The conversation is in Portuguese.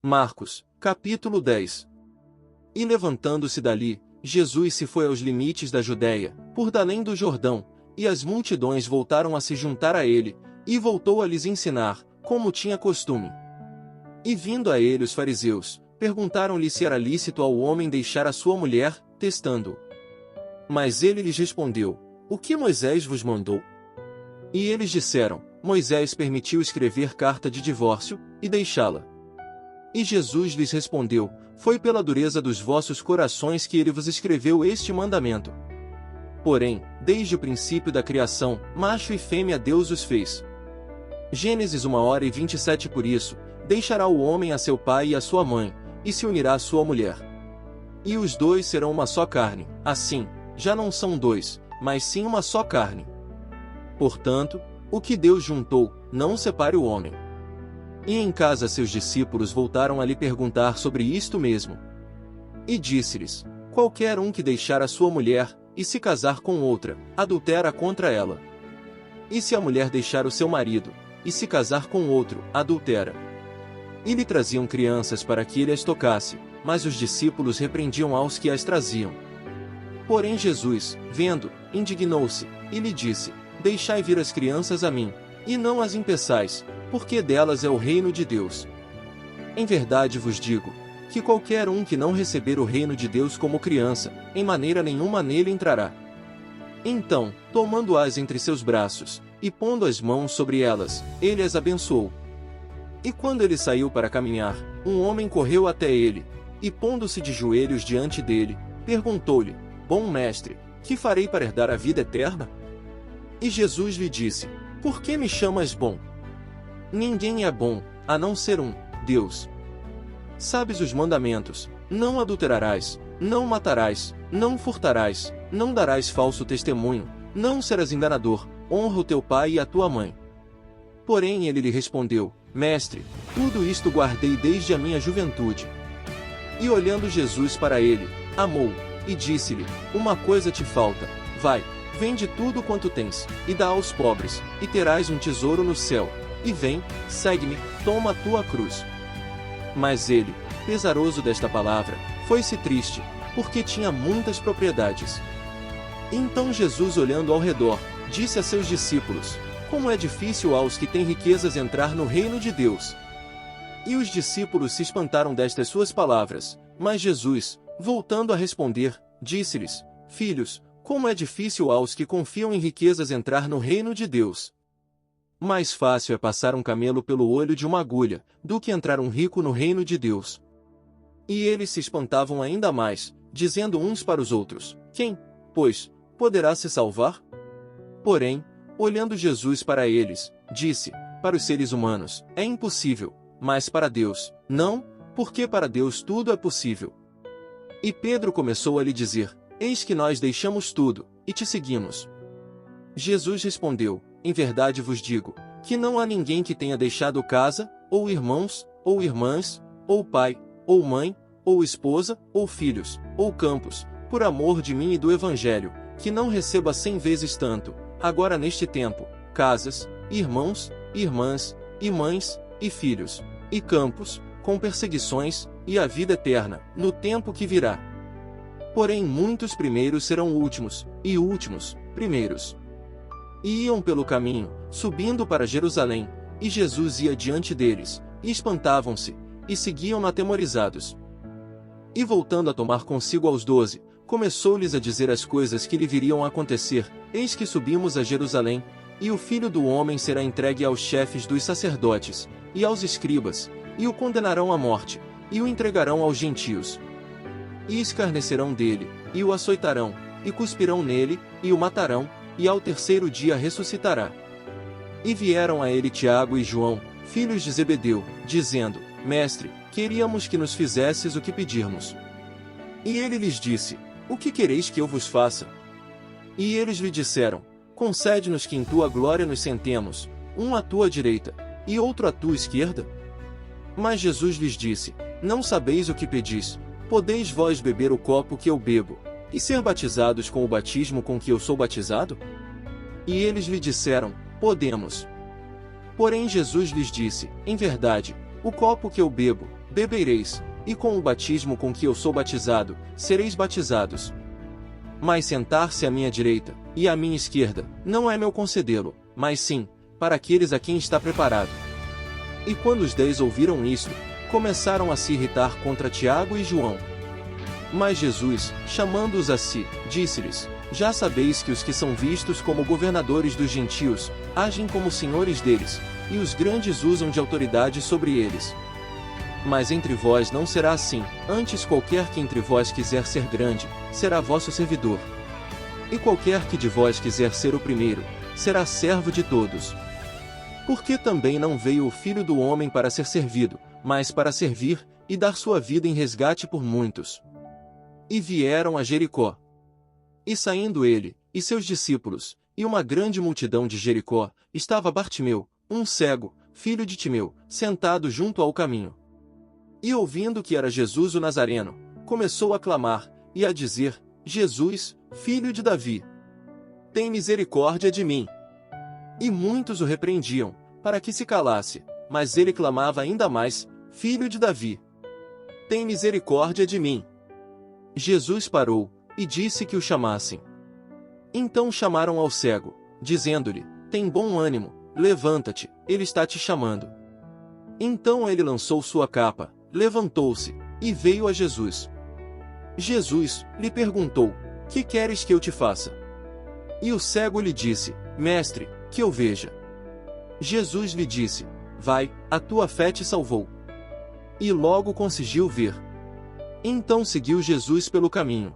Marcos, capítulo 10. E levantando-se dali, Jesus se foi aos limites da Judéia, por dalém do Jordão, e as multidões voltaram a se juntar a ele, e voltou a lhes ensinar, como tinha costume. E vindo a ele os fariseus, perguntaram-lhe se era lícito ao homem deixar a sua mulher, testando-o. Mas ele lhes respondeu: O que Moisés vos mandou? E eles disseram: Moisés permitiu escrever carta de divórcio, e deixá-la. E Jesus lhes respondeu: Foi pela dureza dos vossos corações que ele vos escreveu este mandamento. Porém, desde o princípio da criação, macho e fêmea Deus os fez. Gênesis 1:27. Por isso, deixará o homem a seu pai e a sua mãe, e se unirá à sua mulher. E os dois serão uma só carne. Assim, já não são dois, mas sim uma só carne. Portanto, o que Deus juntou, não separe o homem. E em casa seus discípulos voltaram a lhe perguntar sobre isto mesmo. E disse-lhes: Qualquer um que deixar a sua mulher, e se casar com outra, adultera contra ela. E se a mulher deixar o seu marido, e se casar com outro, adultera. E lhe traziam crianças para que ele as tocasse, mas os discípulos repreendiam aos que as traziam. Porém Jesus, vendo, indignou-se, e lhe disse: Deixai vir as crianças a mim, e não as impeçais, porque delas é o reino de Deus. Em verdade vos digo, que qualquer um que não receber o reino de Deus como criança, em maneira nenhuma nele entrará. Então, tomando-as entre seus braços, e pondo as mãos sobre elas, ele as abençoou. E quando ele saiu para caminhar, um homem correu até ele, e pondo-se de joelhos diante dele, perguntou-lhe: Bom mestre, que farei para herdar a vida eterna? E Jesus lhe disse: Por que me chamas bom? Ninguém é bom, a não ser um, Deus. Sabes os mandamentos: não adulterarás, não matarás, não furtarás, não darás falso testemunho, não serás enganador, honra o teu pai e a tua mãe. Porém ele lhe respondeu: Mestre, tudo isto guardei desde a minha juventude. E olhando Jesus para ele, amou, e disse-lhe: Uma coisa te falta, vai, vende tudo quanto tens, e dá aos pobres, e terás um tesouro no céu. E vem, segue-me, toma a tua cruz. Mas ele, pesaroso desta palavra, foi-se triste, porque tinha muitas propriedades. Então Jesus, olhando ao redor, disse a seus discípulos: Como é difícil aos que têm riquezas entrar no reino de Deus. E os discípulos se espantaram destas suas palavras, mas Jesus, voltando a responder, disse-lhes: Filhos, como é difícil aos que confiam em riquezas entrar no reino de Deus. Mais fácil é passar um camelo pelo olho de uma agulha, do que entrar um rico no reino de Deus. E eles se espantavam ainda mais, dizendo uns para os outros: Quem, pois, poderá se salvar? Porém, olhando Jesus para eles, disse: Para os seres humanos, é impossível, mas para Deus, não, porque para Deus tudo é possível. E Pedro começou a lhe dizer: Eis que nós deixamos tudo, e te seguimos. Jesus respondeu: Em verdade vos digo, que não há ninguém que tenha deixado casa, ou irmãos, ou irmãs, ou pai, ou mãe, ou esposa, ou filhos, ou campos, por amor de mim e do Evangelho, que não receba 100 vezes tanto, agora neste tempo, casas, irmãos, irmãs, e mães, e filhos, e campos, com perseguições, e a vida eterna, no tempo que virá. Porém muitos primeiros serão últimos, e últimos, primeiros. E iam pelo caminho, subindo para Jerusalém, e Jesus ia diante deles, e espantavam-se, e seguiam-no atemorizados. E voltando a tomar consigo aos 12, começou-lhes a dizer as coisas que lhe viriam a acontecer: Eis que subimos a Jerusalém, e o Filho do Homem será entregue aos chefes dos sacerdotes, e aos escribas, e o condenarão à morte, e o entregarão aos gentios. E escarnecerão dele, e o açoitarão, e cuspirão nele, e o matarão, e ao terceiro dia ressuscitará. E vieram a ele Tiago e João, filhos de Zebedeu, dizendo: Mestre, queríamos que nos fizesses o que pedirmos. E ele lhes disse: O que quereis que eu vos faça? E eles lhe disseram: Concede-nos que em tua glória nos sentemos, um à tua direita, e outro à tua esquerda. Mas Jesus lhes disse: Não sabeis o que pedis. Podeis vós beber o copo que eu bebo, e ser batizados com o batismo com que eu sou batizado? E eles lhe disseram: Podemos. Porém Jesus lhes disse: Em verdade, o copo que eu bebo, bebereis, e com o batismo com que eu sou batizado, sereis batizados. Mas sentar-se à minha direita, e à minha esquerda, não é meu concedê-lo, mas sim, para aqueles a quem está preparado. E quando os 10 ouviram isto, começaram a se irritar contra Tiago e João. Mas Jesus, chamando-os a si, disse-lhes: Já sabeis que os que são vistos como governadores dos gentios, agem como senhores deles, e os grandes usam de autoridade sobre eles. Mas entre vós não será assim, antes qualquer que entre vós quiser ser grande, será vosso servidor. E qualquer que de vós quiser ser o primeiro, será servo de todos. Porque também não veio o Filho do Homem para ser servido, mas para servir, e dar sua vida em resgate por muitos. E vieram a Jericó. E saindo ele, e seus discípulos, e uma grande multidão de Jericó, estava Bartimeu, um cego, filho de Timeu, sentado junto ao caminho. E ouvindo que era Jesus o Nazareno, começou a clamar, e a dizer: Jesus, filho de Davi, tem misericórdia de mim. E muitos o repreendiam, para que se calasse, mas ele clamava ainda mais: Filho de Davi, tem misericórdia de mim. Jesus parou, e disse que o chamassem. Então chamaram ao cego, dizendo-lhe: Tem bom ânimo, levanta-te, ele está te chamando. Então ele lançou sua capa, levantou-se, e veio a Jesus. Jesus lhe perguntou: Que queres que eu te faça? E o cego lhe disse: Mestre, que eu veja. Jesus lhe disse: Vai, a tua fé te salvou. E logo conseguiu ver. Então seguiu Jesus pelo caminho.